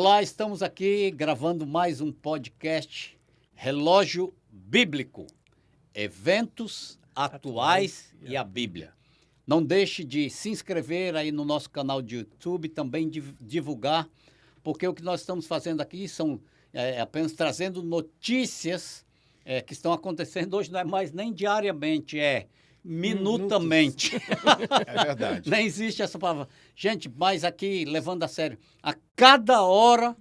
Olá, estamos aqui gravando mais um podcast Relógio Bíblico, eventos atuais e a Bíblia. Não deixe de se inscrever aí no nosso canal de YouTube, também divulgar, porque o que nós estamos fazendo aqui são apenas trazendo notícias que estão acontecendo hoje, não é mais nem diariamente, é minutamente. É verdade. Nem existe essa palavra. Gente, mas aqui, levando a sério, a cada hora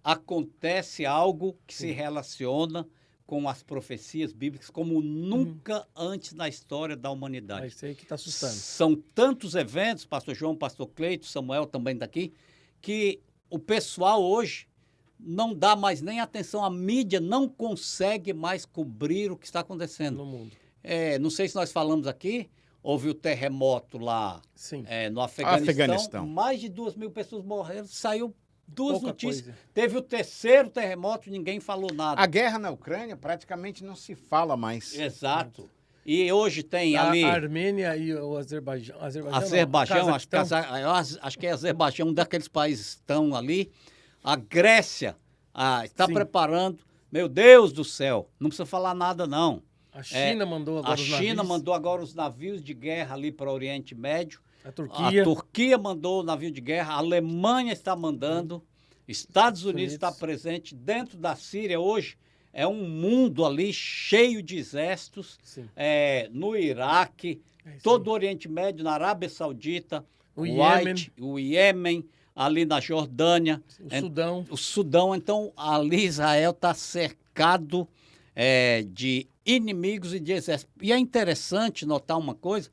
acontece algo que se relaciona com as profecias bíblicas como nunca antes na história da humanidade. Isso aí que está assustando. São tantos eventos, pastor João, pastor Cleito, Samuel também daqui, que o pessoal hoje não dá mais nem atenção, a mídia não consegue mais cobrir o que está acontecendo. No mundo. Não sei se nós falamos aqui, houve o terremoto lá no Afeganistão. Mais de 2.000 pessoas morreram, saiu duas Pouca notícias. coisa. Teve o terceiro terremoto, ninguém falou nada. A guerra na Ucrânia praticamente não se fala mais. Exato. E hoje tem A ali... Armênia e o Azerbaijão. Azerbaijão, acho que é Azerbaijão, um daqueles países que estão ali. A Grécia está preparando. Meu Deus do céu, não precisa falar nada, não. A China mandou agora os navios. A China mandou agora os navios de guerra ali para o Oriente Médio. A Turquia mandou o navio de guerra. A Alemanha está mandando. Estados Unidos está presente. Dentro da Síria hoje é um mundo ali cheio de exércitos. No Iraque, todo o Oriente Médio, na Arábia Saudita, o Iêmen, ali na Jordânia. O Sudão. Então, ali Israel está cercado de inimigos e de exércitos. E é interessante notar uma coisa,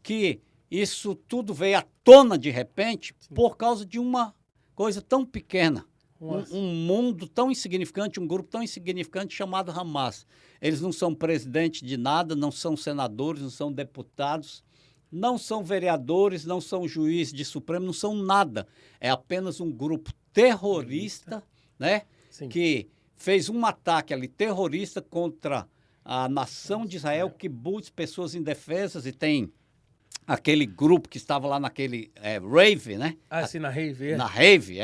que isso tudo veio à tona de repente por causa de uma coisa tão pequena. Um mundo tão insignificante, um grupo tão insignificante chamado Hamas. Eles não são presidente de nada, não são senadores, não são deputados, não são vereadores, não são juízes de Supremo, não são nada. É apenas um grupo terrorista, né? Que fez um ataque ali terrorista contra a nação de Israel, kibbutz, pessoas indefesas, e tem aquele grupo que estava lá naquele rave, né? Na rave, Na rave,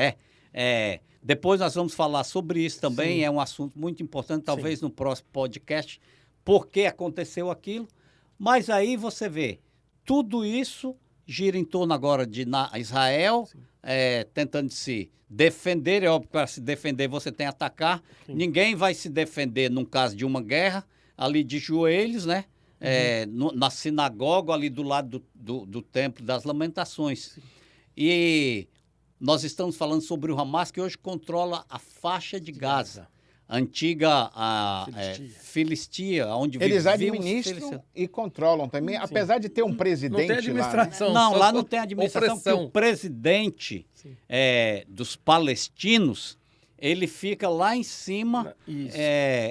depois nós vamos falar sobre isso também, é um assunto muito importante, talvez no próximo podcast, por que aconteceu aquilo. Mas aí você vê, tudo isso gira em torno agora de Israel, tentando se defender. É óbvio que para se defender você tem que atacar. Ninguém vai se defender num caso de uma guerra, ali de joelhos, né? Na sinagoga, ali do lado do Templo das Lamentações. E nós estamos falando sobre o Hamas, que hoje controla a faixa de Gaza. Antiga Filistia, onde eles administram e controlam também, apesar de ter um presidente não tem administração, lá. Né? Lá não tem administração, porque o presidente dos palestinos, ele fica lá em cima,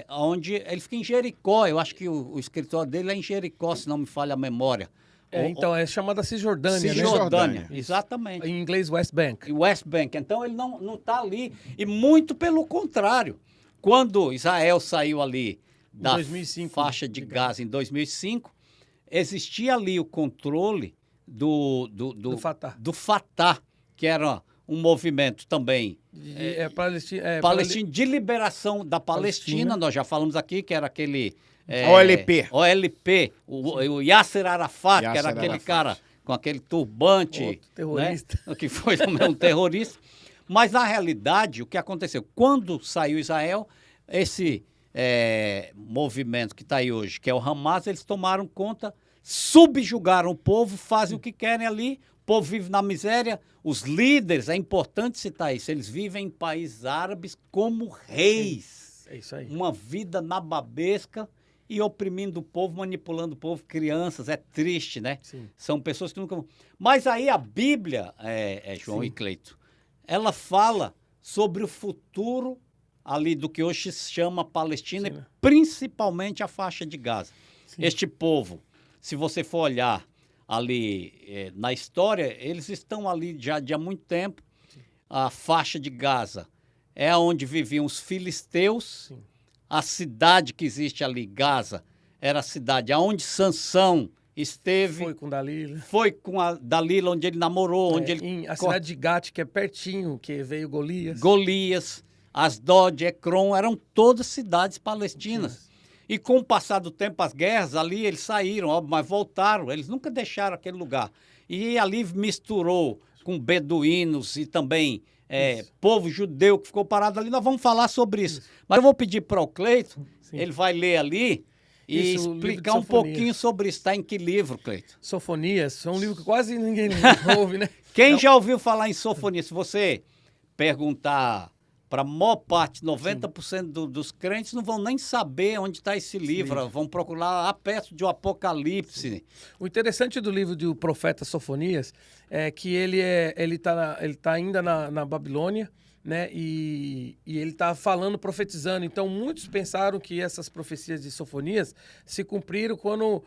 onde ele fica em Jericó. Eu acho que o escritório dele é em Jericó, se não me falha a memória. Então, é chamada Cisjordânia, Cisjordânia, né? Exatamente. Em inglês, West Bank. West Bank. Então, ele não está ali. E muito pelo contrário. Quando Israel saiu ali da 2005, faixa de Gaza em 2005, existia ali o controle do Fatah, que era um movimento também palestino de liberação da Palestina. Nós já falamos aqui que era aquele OLP, o Yasser Arafat, que era aquele cara com aquele turbante, outro terrorista, né? Que foi também um terrorista. Mas, na realidade, o que aconteceu? Quando saiu Israel, esse movimento que está aí hoje, que é o Hamas, eles tomaram conta, subjugaram o povo, fazem o que querem ali, o povo vive na miséria. Os líderes, é importante citar isso, eles vivem em países árabes como reis. É isso aí. Uma vida nababesca e oprimindo o povo, manipulando o povo, crianças. É triste, né? São pessoas que nunca... Mas aí a Bíblia, João e Cleito, ela fala sobre o futuro ali do que hoje se chama Palestina, e principalmente a faixa de Gaza. Este povo, se você for olhar ali na história, eles estão ali já há muito tempo. A faixa de Gaza é onde viviam os filisteus. A cidade que existe ali, Gaza, era a cidade onde Sansão esteve... Foi com Dalila. Foi com a Dalila, onde ele namorou, onde ele... A cidade de Gate, que é pertinho, que veio Golias. Golias, Asdod, Ecrom, eram todas cidades palestinas. E com o passar do tempo, as guerras ali, eles saíram, ó, mas voltaram. Eles nunca deixaram aquele lugar. E ali misturou com beduínos e também povo judeu que ficou parado ali. Nós vamos falar sobre isso. Mas eu vou pedir para o Cleito, ele vai ler ali e explicar um pouquinho sobre isso. Está em que livro, Cleito? Sofonias, é um livro que quase ninguém ouve, né? Quem já ouviu falar em Sofonias? Se você perguntar para a maior parte, 90% dos crentes não vão nem saber onde está esse livro. Vão procurar lá perto de um Apocalipse. Sim. O interessante do livro do profeta Sofonias é que ele tá ainda na Babilônia, né? E ele está falando, profetizando. Então, muitos pensaram que essas profecias de Sofonias se cumpriram quando,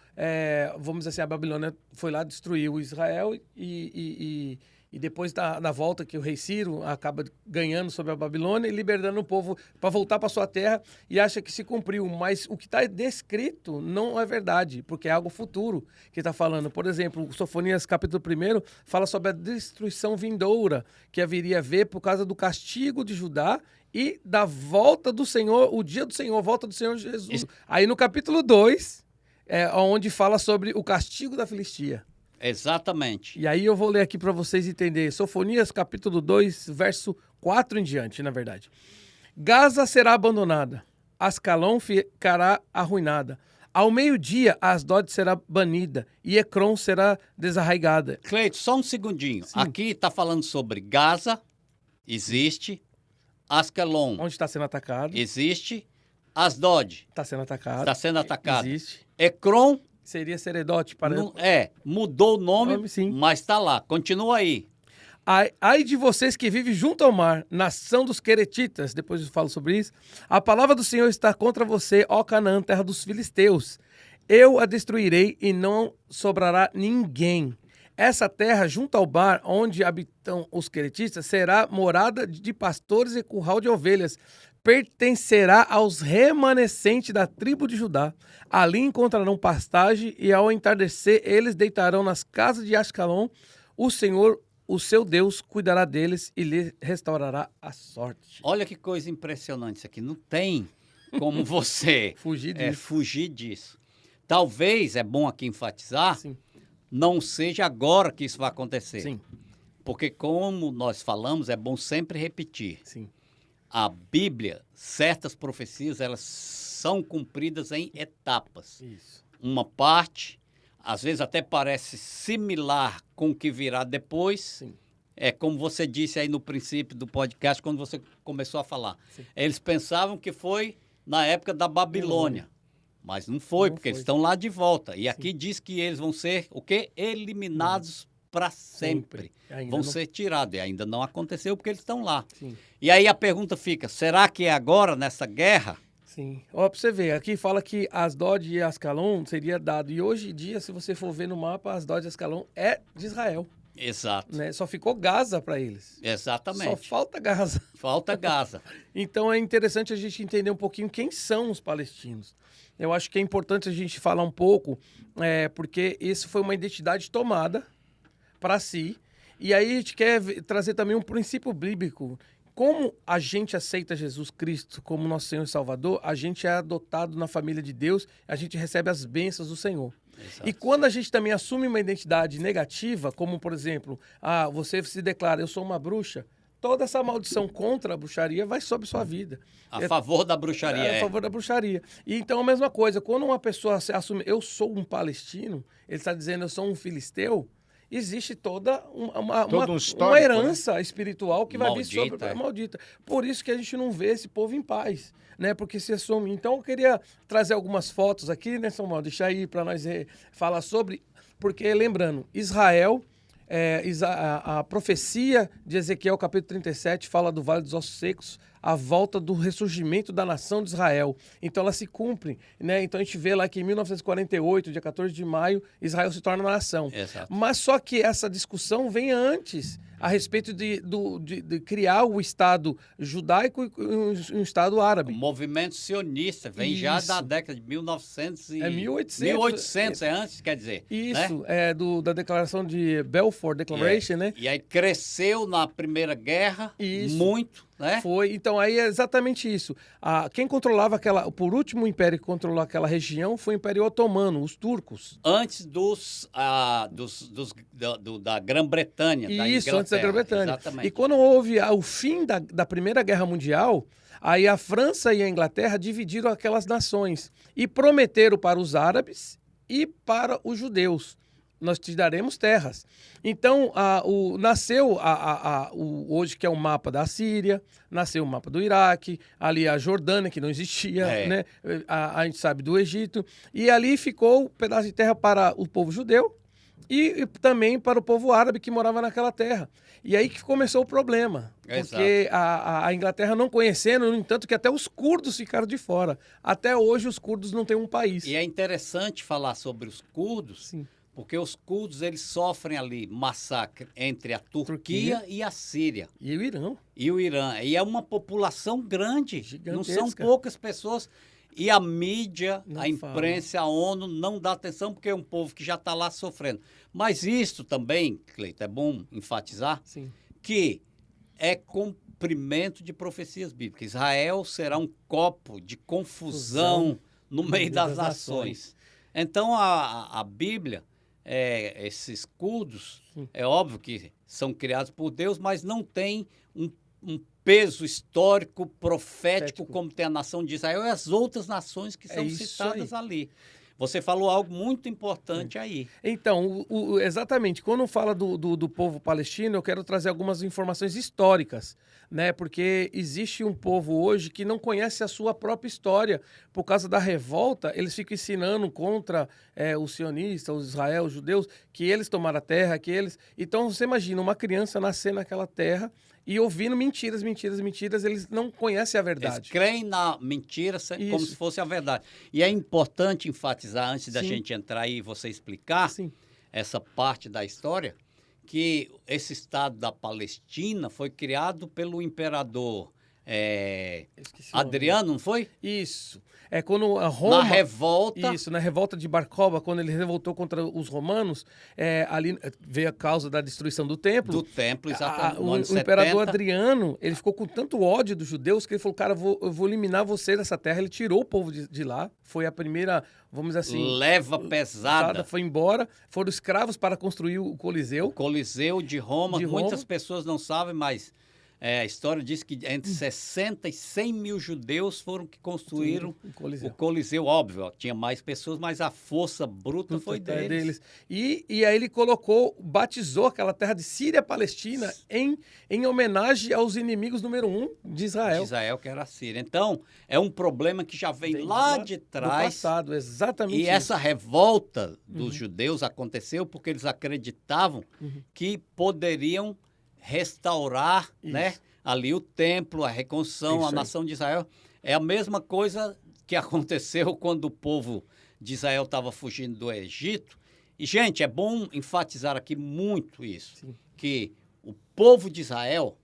vamos dizer assim, a Babilônia foi lá, destruiu Israel e depois da volta que o rei Ciro acaba ganhando sobre a Babilônia e liberando o povo para voltar para sua terra e acha que se cumpriu. Mas o que está descrito não é verdade, porque é algo futuro que está falando. Por exemplo, Sofonias capítulo 1 fala sobre a destruição vindoura que haveria a ver por causa do castigo de Judá e da volta do Senhor, o dia do Senhor, a volta do Senhor Jesus. Aí no capítulo 2 é onde fala sobre o castigo da Filistia. Exatamente. E aí eu vou ler aqui para vocês entenderem. Sofonias, capítulo 2, verso 4 em diante, na verdade. Gaza será abandonada, Ascalon ficará arruinada. Ao meio-dia, Asdod será banida e Ecrom será desarraigada. Cleito, só um segundinho. Sim. Aqui está falando sobre Gaza, existe. Ascalon. Onde está sendo atacado. Existe. Asdod. Está sendo atacado. Está sendo atacado. Existe. Ecrom. Seria Seredote para... mudou o nome, sim. Mas está lá. Continua aí. Ai de vocês que vivem junto ao mar, nação dos Queretitas, depois eu falo sobre isso. A palavra do Senhor está contra você, ó Canaã, terra dos filisteus. Eu a destruirei e não sobrará ninguém. Essa terra, junto ao mar, onde habitam os Queretitas, será morada de pastores e curral de ovelhas. Pertencerá aos remanescentes da tribo de Judá. Ali encontrarão pastagem e ao entardecer eles deitarão nas casas de Ascalon. O Senhor, o seu Deus, cuidará deles e lhe restaurará a sorte. Olha que coisa impressionante isso aqui. Não tem como você fugir disso. Talvez, é bom aqui enfatizar, Sim. Não seja agora que isso vai acontecer. Sim. Porque como nós falamos, é bom sempre repetir. Sim. A Bíblia, certas profecias, elas são cumpridas em etapas. Isso. Uma parte, às vezes até parece similar com o que virá depois. Sim. É como você disse aí no princípio do podcast, quando você começou a falar. Sim. Eles pensavam que foi na época da Babilônia. Mas não foi, porque eles estão lá de volta. E aqui diz que eles vão ser, o quê? Eliminados para sempre. Vão ser tirados. E ainda não aconteceu porque eles estão lá. Sim. E aí a pergunta fica, será que é agora, nessa guerra? Sim. Ó, para você ver, aqui fala que Asdod e Ascalon seria dado. E hoje em dia, se você for ver no mapa, Asdod e Ascalon é de Israel. Exato. Né? Só ficou Gaza para eles. Exatamente. Só falta Gaza. Falta Gaza. Então é interessante a gente entender um pouquinho quem são os palestinos. Eu acho que é importante a gente falar um pouco, porque isso foi uma identidade tomada para si. E aí a gente quer trazer também um princípio bíblico. Como a gente aceita Jesus Cristo como nosso Senhor e Salvador, a gente é adotado na família de Deus, a gente recebe as bênçãos do Senhor. Exato. E quando a gente também assume uma identidade negativa, como por exemplo, você se declara, eu sou uma bruxa, toda essa maldição contra a bruxaria vai sobre sua vida. A favor da bruxaria. A favor da bruxaria. E então a mesma coisa, quando uma pessoa se assume, eu sou um palestino, ele está dizendo, eu sou um filisteu, existe toda uma herança espiritual que vai vir sobre a maldita. Por isso que a gente não vê esse povo em paz, né? Porque se assume. Então eu queria trazer algumas fotos aqui, né, Samuel? Deixa aí para nós falar sobre, porque lembrando, Israel... a profecia de Ezequiel, capítulo 37, fala do Vale dos Ossos Secos, a volta do ressurgimento da nação de Israel. Então ela se cumpre, né? Então a gente vê lá que em 1948, dia 14 de maio, Israel se torna nação. Exato. Mas só que essa discussão vem antes, a respeito de criar o Estado judaico e um Estado árabe. O movimento sionista vem já da década de 1900 e... 1800. 1800 é antes, quer dizer. Isso, né? Da declaração de Balfour Declaration, né? E aí cresceu na Primeira Guerra muito, né? Foi, então aí é exatamente isso. Quem controlava por último império que controlou aquela região foi o Império Otomano, os turcos. Antes da Grã-Bretanha, da Isso, antes da Grã-Bretanha. Exatamente. E quando houve o fim da Primeira Guerra Mundial, aí a França e a Inglaterra dividiram aquelas nações e prometeram para os árabes e para os judeus: nós te daremos terras. Então, nasceu hoje que é o mapa da Síria, nasceu o mapa do Iraque, ali a Jordânia, que não existia, né? A gente sabe do Egito, e ali ficou um pedaço de terra para o povo judeu e também para o povo árabe que morava naquela terra. E aí que começou o problema, porque a Inglaterra não conhecendo, no entanto, que até os curdos ficaram de fora. Até hoje os curdos não têm um país. E é interessante falar sobre os curdos, Sim. porque os curdos eles sofrem ali massacre entre a Turquia e a Síria. E o Irã. E o Irã. E é uma população grande, Gigantesca. Não são poucas pessoas. E a mídia, Não a imprensa, a ONU não dá atenção porque é um povo que já está lá sofrendo. Mas isso também, Cleiton, é bom enfatizar, Sim. que é cumprimento de profecias bíblicas. Israel será um copo de confusão no meio das nações. Então a Bíblia, esses curdos, é óbvio que são criados por Deus, mas não tem um peso histórico, profético, como tem a nação de Israel e as outras nações que são citadas ali. Você falou algo muito importante aí. Então, exatamente, quando fala do povo palestino, eu quero trazer algumas informações históricas, né? Porque existe um povo hoje que não conhece a sua própria história. Por causa da revolta, eles ficam ensinando contra os sionistas, os Israel, os judeus, que eles tomaram a terra, que eles... Então, você imagina uma criança nascer naquela terra e ouvindo mentiras, eles não conhecem a verdade. Eles creem na mentira como se fosse a verdade. E é importante enfatizar, antes da gente entrar aí e você explicar essa parte da história, que esse Estado da Palestina foi criado pelo imperador Adriano, não foi? Isso. É quando a Roma... Na revolta... Isso, na revolta de Bar Kokhba, quando ele revoltou contra os romanos, ali veio a causa da destruição do templo. Do templo, exatamente. O imperador Adriano, ele ficou com tanto ódio dos judeus que ele falou, cara, eu vou eliminar você dessa terra. Ele tirou o povo de lá. Foi a primeira, vamos dizer assim... Leva pesada. Foi embora. Foram escravos para construir o Coliseu. O Coliseu de Roma. Muitas pessoas não sabem, mas... a história diz que entre 60 e 100 mil judeus foram que construíram o Coliseu. Óbvio, tinha mais pessoas, mas a força bruta foi deles. E aí ele batizou aquela terra de Síria-Palestina em homenagem aos inimigos número 1 de Israel. De Israel, que era a Síria. Então, é um problema que já vem lá de trás. Do passado, exatamente. E essa revolta dos judeus aconteceu porque eles acreditavam que poderiam restaurar, né, ali o templo, a reconstrução, a nação de Israel. É a mesma coisa que aconteceu quando o povo de Israel estava fugindo do Egito. E, gente, é bom enfatizar aqui muito isso, que o povo de Israel,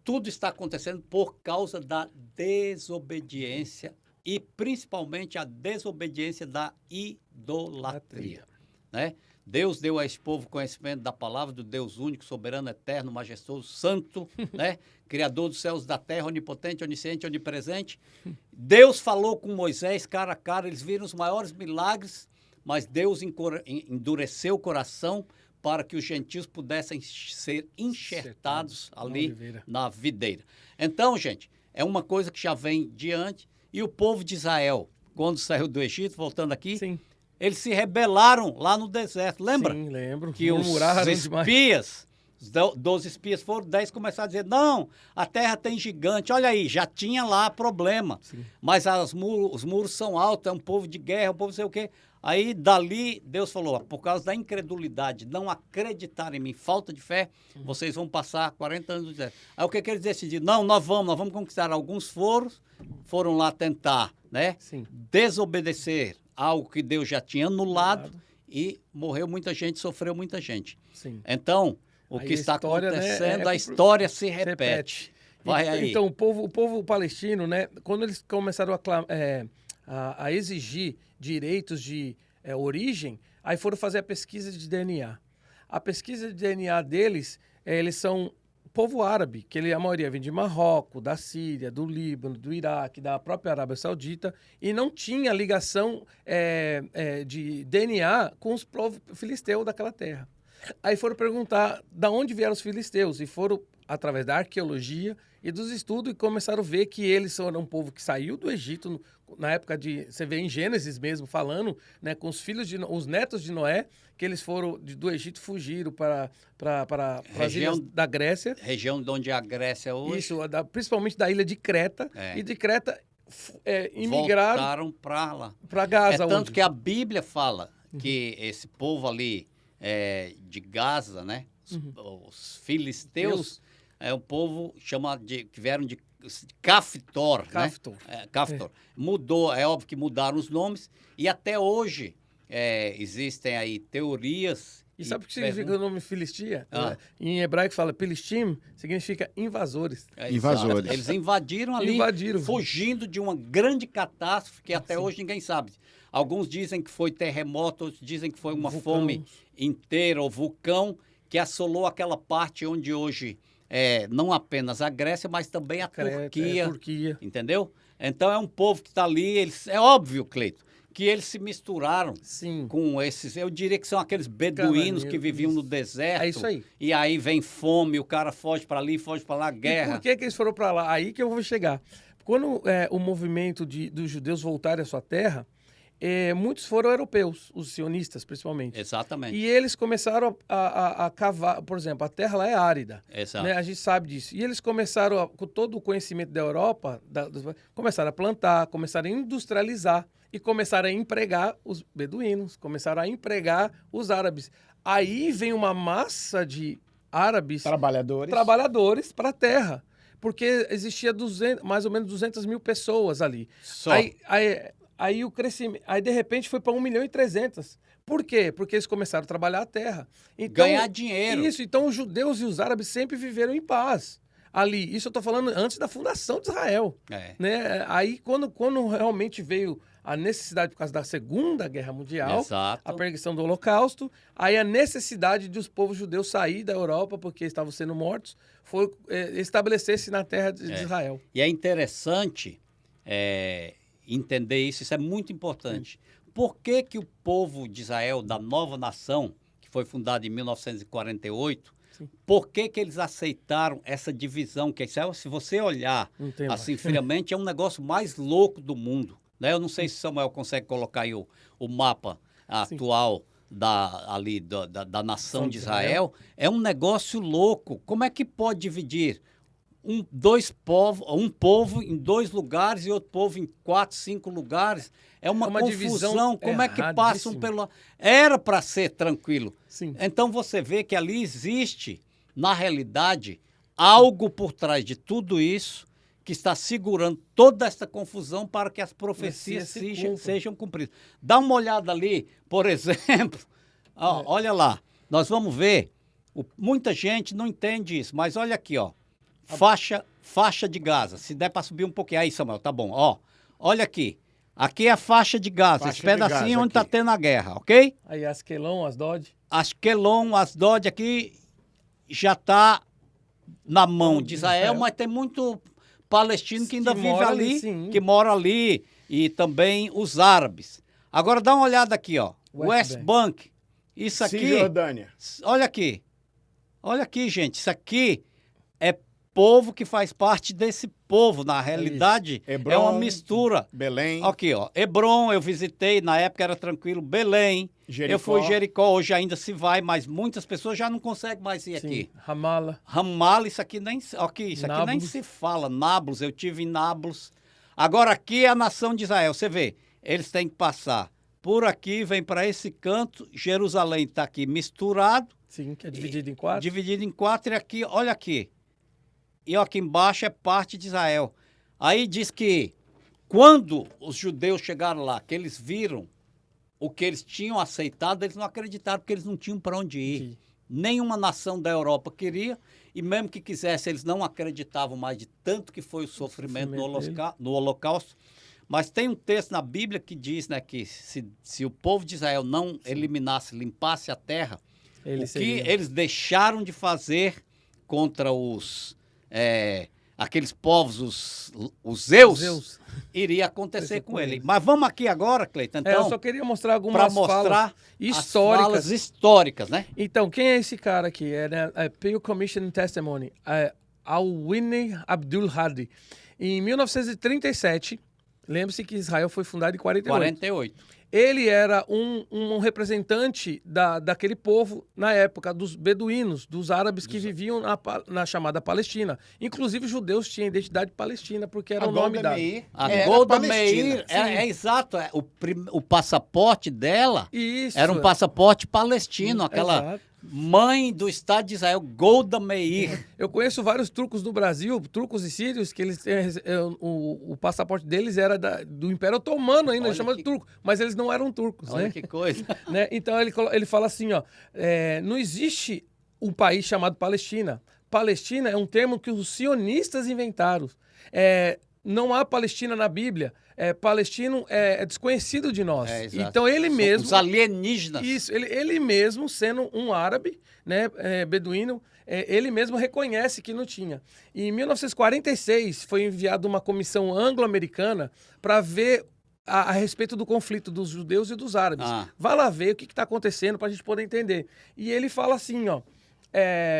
tudo está acontecendo por causa da desobediência e, principalmente, a desobediência da idolatria, né? Deus deu a esse povo conhecimento da palavra do Deus único, soberano, eterno, majestoso, santo, né? Criador dos céus e da terra, onipotente, onisciente, onipresente. Deus falou com Moisés cara a cara, eles viram os maiores milagres, mas Deus endureceu o coração para que os gentios pudessem ser enxertados ali na videira. Então, gente, é uma coisa que já vem diante. E o povo de Israel, quando saiu do Egito, voltando aqui... Eles se rebelaram lá no deserto, lembra? Sim, lembro. Que os espias Os 12 espias foram, 10 começaram a dizer, não, a terra tem gigante, olha aí, já tinha lá problema. Sim. Mas os muros são altos, é um povo de guerra, um povo não sei o quê. Aí, dali, Deus falou, por causa da incredulidade, não acreditar em mim, falta de fé, vocês vão passar 40 anos no deserto. Aí o que eles decidiram? Não, nós vamos conquistar. Alguns foram lá tentar, né? Sim. Desobedecer algo que Deus já tinha anulado e morreu muita gente, sofreu muita gente. Sim. Então, o aí que está acontecendo, né, a história se repete. Vai aí. Então, o povo palestino, né, quando eles começaram a exigir direitos de origem, aí foram fazer a pesquisa de DNA. A pesquisa de DNA deles, eles são povo árabe, que a maioria vem de Marrocos, da Síria, do Líbano, do Iraque, da própria Arábia Saudita, e não tinha ligação de DNA com os povos filisteus daquela terra. Aí foram perguntar de onde vieram os filisteus, e foram através da arqueologia e dos estudos, e começaram a ver que eles eram um povo que saiu do Egito, na época você vê em Gênesis mesmo falando, né, com os netos de Noé, que eles foram do Egito, fugiram para as ilhas da Grécia. Região de onde é a Grécia hoje. Isso, principalmente da ilha de Creta. E de Creta imigraram. Voltaram para lá. Para Gaza. Tanto que a Bíblia fala que esse povo ali de Gaza, né? Os filisteus, é um povo que vieram de Caftor, Caftor. Né? Caftor. Mudou, é óbvio que mudaram os nomes, e até hoje existem aí teorias. E sabe o que significa o nome Filistia? Em hebraico fala Pilistim, significa invasores. Invasores. Eles invadiram ali, fugindo de uma grande catástrofe que até hoje ninguém sabe. Alguns dizem que foi terremoto, outros dizem que foi uma fome inteira, ou vulcão, que assolou aquela parte onde hoje não apenas a Grécia, mas também a Turquia. Entendeu? Então é um povo que está ali, é óbvio, Cleito, que eles se misturaram com esses, eu diria que são aqueles beduínos que viviam no deserto. É isso aí. E aí vem fome, o cara foge para ali, foge para lá, guerra. E por que eles foram para lá? Aí que eu vou chegar. Quando o movimento dos judeus voltarem à sua terra, muitos foram europeus, os sionistas principalmente. Exatamente. E eles começaram a cavar, por exemplo, a terra lá é árida. Exato. Né? A gente sabe disso. E eles começaram, com todo o conhecimento da Europa, começaram a plantar, começaram a industrializar e começaram a empregar os beduínos, começaram a empregar os árabes. Aí vem uma massa de árabes... Trabalhadores para a terra. Porque existia mais ou menos 200 mil pessoas ali. Só. Aí o crescimento, aí de repente foi para 1.300.000. Por quê? Porque eles começaram a trabalhar a terra. Então, ganhar dinheiro. Isso, então os judeus e os árabes sempre viveram em paz ali. Isso eu estou falando antes da fundação de Israel. Né? Aí quando realmente veio a necessidade por causa da Segunda Guerra Mundial, exato, a perseguição do Holocausto, aí a necessidade de os povos judeus sair da Europa porque estavam sendo mortos, foi estabelecer-se na terra de Israel. E é interessante entender isso é muito importante. Por que que o povo de Israel, da nova nação, que foi fundada em 1948, por que que eles aceitaram essa divisão? Que se você olhar assim friamente, é um negócio mais louco do mundo. Né? Eu não sei se Samuel consegue colocar aí o mapa atual da nação de Israel. É um negócio louco. Como é que pode dividir um povo em 2 lugares e outro povo em 4, 5 lugares? É uma confusão. Como é que passam pelo... Era para ser tranquilo. Sim. Então você vê que ali existe, na realidade, algo por trás de tudo isso que está segurando toda essa confusão para que as profecias sejam cumpridas. Dá uma olhada ali, por exemplo. Olha lá, nós vamos ver. Muita gente não entende isso, mas olha aqui, ó. Faixa de Gaza. Se der para subir um pouquinho. Aí, Samuel, tá bom. Ó, olha aqui. Aqui é a faixa de Gaza. Esse pedacinho onde está tendo a guerra, ok? Aí Asquelon, Asdod. Asquelon, Asdod aqui já está na mão de Israel, mas tem muito palestino que ainda vive ali, que mora ali, e também os árabes. Agora dá uma olhada aqui, ó. West Bank. Isso aqui. Cisjordânia. Olha aqui. Olha aqui, gente. Isso aqui é povo que faz parte desse povo. Na realidade, Hebron, é uma mistura. Belém. Aqui, ó. Hebron, eu visitei, na época era tranquilo. Belém. Jericó. Eu fui em Jericó, hoje ainda se vai, mas muitas pessoas já não conseguem mais ir aqui. Ramala. Ramala, isso aqui nem, aqui nem se fala. Nablus, eu tive em Nablus. Agora aqui é a nação de Israel. Você vê, eles têm que passar por aqui, vem para esse canto. Jerusalém está aqui misturado. Sim, que é dividido em 4. Dividido em 4 e aqui, olha aqui. E aqui embaixo é parte de Israel. Aí diz que quando os judeus chegaram lá, que eles viram o que eles tinham aceitado, eles não acreditaram, porque eles não tinham para onde ir. Sim. Nenhuma nação da Europa queria, e mesmo que quisesse, eles não acreditavam mais de tanto que foi o sofrimento no Holocausto. Mas tem um texto na Bíblia que diz, né, que se o povo de Israel não eliminasse, limpasse a terra, eles deixaram de fazer contra aqueles povos, os Zeus, iria acontecer com ele. Mas vamos aqui agora, Cleiton, então, eu só queria mostrar algumas falas históricas, né? Então, quem é esse cara aqui? É Pale Commission Testimony, Al-Winnie Abdul Hadi. Em 1937, lembre-se que Israel foi fundado em 48. Ele era um representante daquele povo na época, dos beduínos, dos árabes que viviam na chamada Palestina. Inclusive, os judeus tinham identidade palestina, porque era o nome da... A Golda Meir, exato. O passaporte dela era um passaporte palestino, aquela... Mãe do Estado de Israel, Golda Meir. Eu conheço vários turcos no Brasil, turcos e sírios, que eles o passaporte deles era do Império Otomano ainda, chama de turco, mas eles não eram turcos. Olha, né? Que coisa. Né? Então ele fala assim, ó, não existe um país chamado Palestina. Palestina é um termo que os sionistas inventaram. Não há Palestina na Bíblia. Palestino é desconhecido de nós. Então ele mesmo... Os alienígenas. Isso, ele mesmo, sendo um árabe, né, beduíno, ele mesmo reconhece que não tinha. E em 1946 foi enviada uma comissão anglo-americana para ver a respeito do conflito dos judeus e dos árabes. Vai lá ver o que está acontecendo para a gente poder entender. E ele fala assim, ó,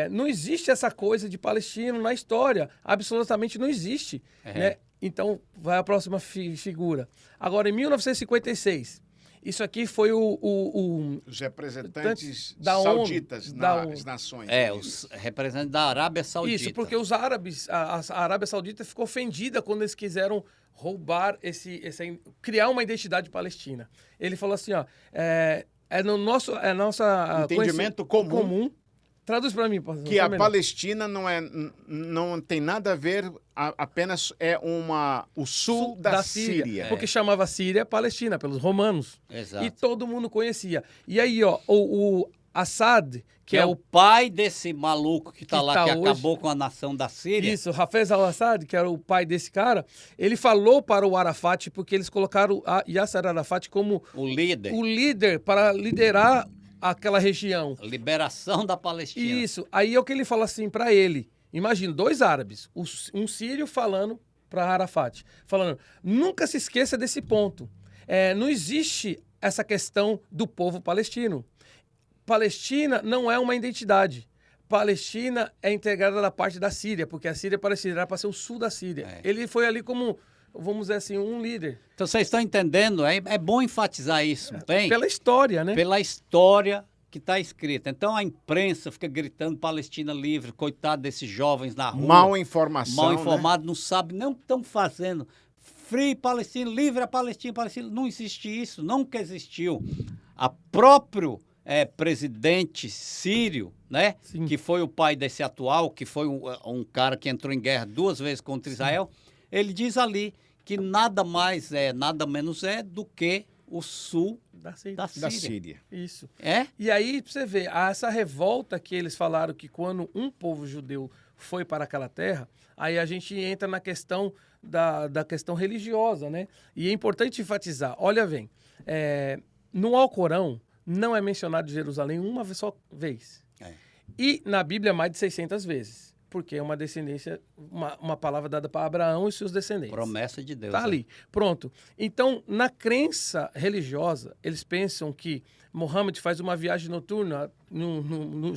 não existe essa coisa de palestino na história. Absolutamente não existe. Né? Então, vai a próxima figura. Agora, em 1956, isso aqui foi os representantes sauditas nas nações. Os representantes da Arábia Saudita. Isso, porque os árabes, a Arábia Saudita ficou ofendida quando eles quiseram roubar criar uma identidade palestina. Ele falou assim, ó, no nosso entendimento comum. Traduz para mim. Que a Palestina não tem nada a ver, apenas o sul da Síria. Porque chamava Síria Palestina, pelos romanos. Exato. E todo mundo conhecia. E aí, ó, o Assad, que é o pai desse maluco que está lá, que hoje acabou com a nação da Síria. Isso, Hafez al-Assad, que era o pai desse cara, ele falou para o Arafat, porque eles colocaram Yasser Arafat como o líder para liderar aquela região. Liberação da Palestina. Isso. Aí é o que ele fala assim para ele. Imagina, 2 árabes, um sírio falando para Arafat, falando, nunca se esqueça desse ponto. Não existe essa questão do povo palestino. Palestina não é uma identidade. Palestina é integrada da parte da Síria, porque a Síria era para ser o sul da Síria. Ele foi ali como, vamos dizer assim, um líder. Então, vocês estão entendendo? É bom enfatizar isso, bem? Pela história, né? Pela história que está escrita. Então, a imprensa fica gritando Palestina livre, coitado desses jovens na rua. Mal informação, mal informado, não sabe nem o que estão fazendo. Free Palestina, livre a Palestina, Palestina. Não existe isso, nunca existiu. A próprio presidente sírio, né? Sim. Que foi o pai desse atual, que foi um cara que entrou em guerra 2 vezes contra Israel, ele diz ali que nada mais nada menos do que o sul da Síria. Isso. E aí, pra você ver, essa revolta que eles falaram que quando um povo judeu foi para aquela terra, aí a gente entra na questão da questão religiosa, né? E é importante enfatizar, olha bem, no Alcorão não é mencionado Jerusalém uma só vez. E na Bíblia mais de 600 vezes. Porque é uma descendência, uma palavra dada para Abraão e seus descendentes. Promessa de Deus. Está ali. Pronto. Então, na crença religiosa, eles pensam que Mohammed faz uma viagem noturna,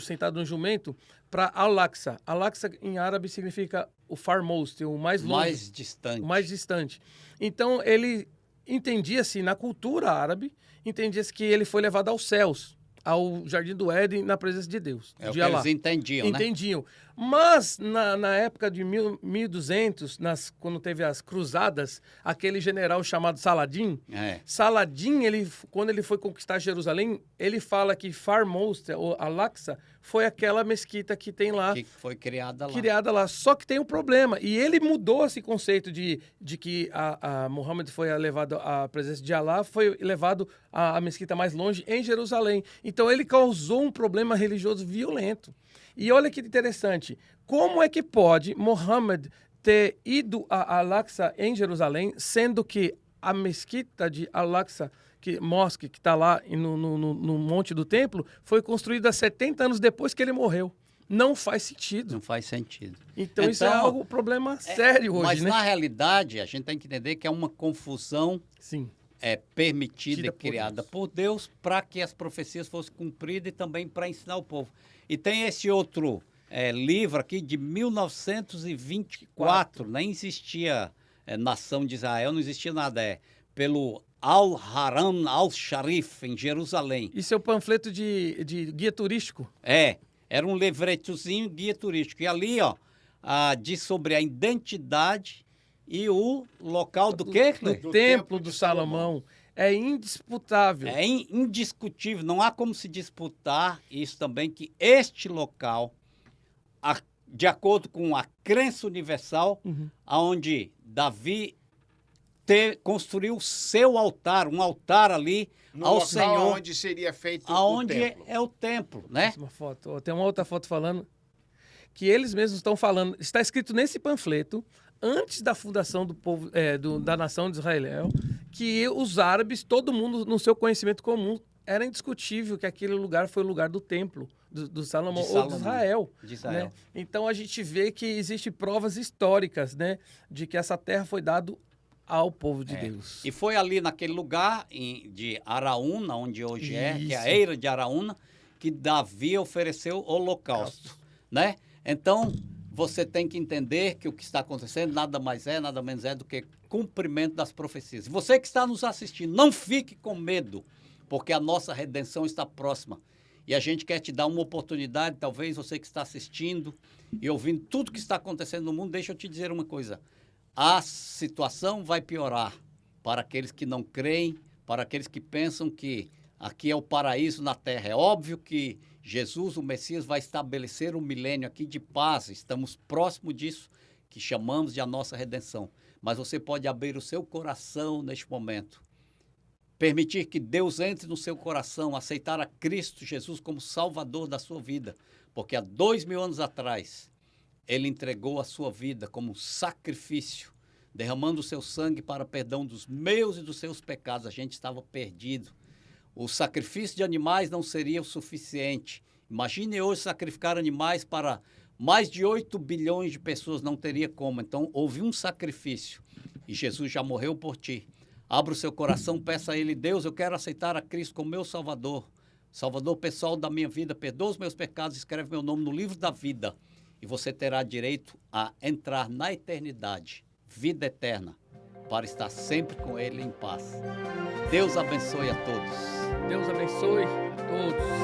sentado no jumento, para Al-Aqsa. Al-Aqsa em árabe significa o farmost, o mais longe. Mais distante. O mais distante. Então, ele entendia-se, na cultura árabe, entendia-se que ele foi levado aos céus, ao Jardim do Éden, na presença de Deus. É o de que Allah. eles entendiam, né? Entendiam. Mas, na época de 1200, quando teve as cruzadas, aquele general chamado Saladin, Saladin, quando ele foi conquistar Jerusalém, ele fala que Farmost, ou Al-Aqsa, foi aquela mesquita que tem lá. Que foi criada lá. Criada lá. Só que tem um problema. E ele mudou esse conceito de que a Muhammad foi levado à presença de Allah, foi levado à mesquita mais longe, em Jerusalém. Então, ele causou um problema religioso violento. E olha que interessante, como é que pode Muhammad ter ido a Al-Aqsa em Jerusalém, sendo que a mesquita de Al-Aqsa, mosque que está lá no monte do templo, foi construída 70 anos depois que ele morreu? Não faz sentido. Não faz sentido. Então isso é um problema sério hoje, mas né? na realidade, a gente tem que entender que é uma confusão Sim. Permitida e criada por Deus para que as profecias fossem cumpridas e também para ensinar o povo. E tem esse outro livro aqui de 1924, nem existia nação de Israel, não existia nada, pelo Al-Haram Al-Sharif, em Jerusalém. Isso é o panfleto de guia turístico? Era um livretozinho guia turístico. E ali, diz sobre a identidade e o local do quê? Do Templo do Salomão. É indisputável. É indiscutível. Não há como se disputar isso também, que este local, de acordo com a crença universal, onde Davi construiu seu altar, um altar ali no ao local Senhor. Onde seria feito aonde o templo. É o templo, né? Uma foto. Tem uma outra foto falando que eles mesmos estão falando. Está escrito nesse panfleto, antes da fundação do povo, da nação de Israel, que os árabes, todo mundo no seu conhecimento comum, era indiscutível que aquele lugar foi o lugar do templo do Salomão, ou de Israel. Né? Então a gente vê que existem provas históricas, né, de que essa terra foi dada ao povo de Deus. E foi ali naquele lugar de Araúna, onde hoje que é a Eira de Araúna, que Davi ofereceu holocausto, né? Então, você tem que entender que o que está acontecendo nada menos é do que cumprimento das profecias. Você que está nos assistindo, não fique com medo, porque a nossa redenção está próxima. E a gente quer te dar uma oportunidade, talvez você que está assistindo e ouvindo tudo que está acontecendo no mundo, deixa eu te dizer uma coisa. A situação vai piorar para aqueles que não creem, para aqueles que pensam que aqui é o paraíso na terra. É óbvio que Jesus, o Messias, vai estabelecer um milênio aqui de paz. Estamos próximo disso, que chamamos de a nossa redenção. Mas você pode abrir o seu coração neste momento. Permitir que Deus entre no seu coração, aceitar a Cristo Jesus como Salvador da sua vida. Porque há 2000 anos atrás, Ele entregou a sua vida como sacrifício, derramando o seu sangue para perdão dos meus e dos seus pecados. A gente estava perdido. O sacrifício de animais não seria o suficiente. Imagine hoje sacrificar animais para mais de 8 bilhões de pessoas, não teria como. Então, houve um sacrifício e Jesus já morreu por ti. Abra o seu coração, peça a Ele, Deus, eu quero aceitar a Cristo como meu Salvador. Salvador pessoal da minha vida, perdoa os meus pecados, escreve meu nome no livro da vida. E você terá direito a entrar na eternidade, vida eterna, para estar sempre com Ele em paz. Deus abençoe a todos. Deus abençoe a todos.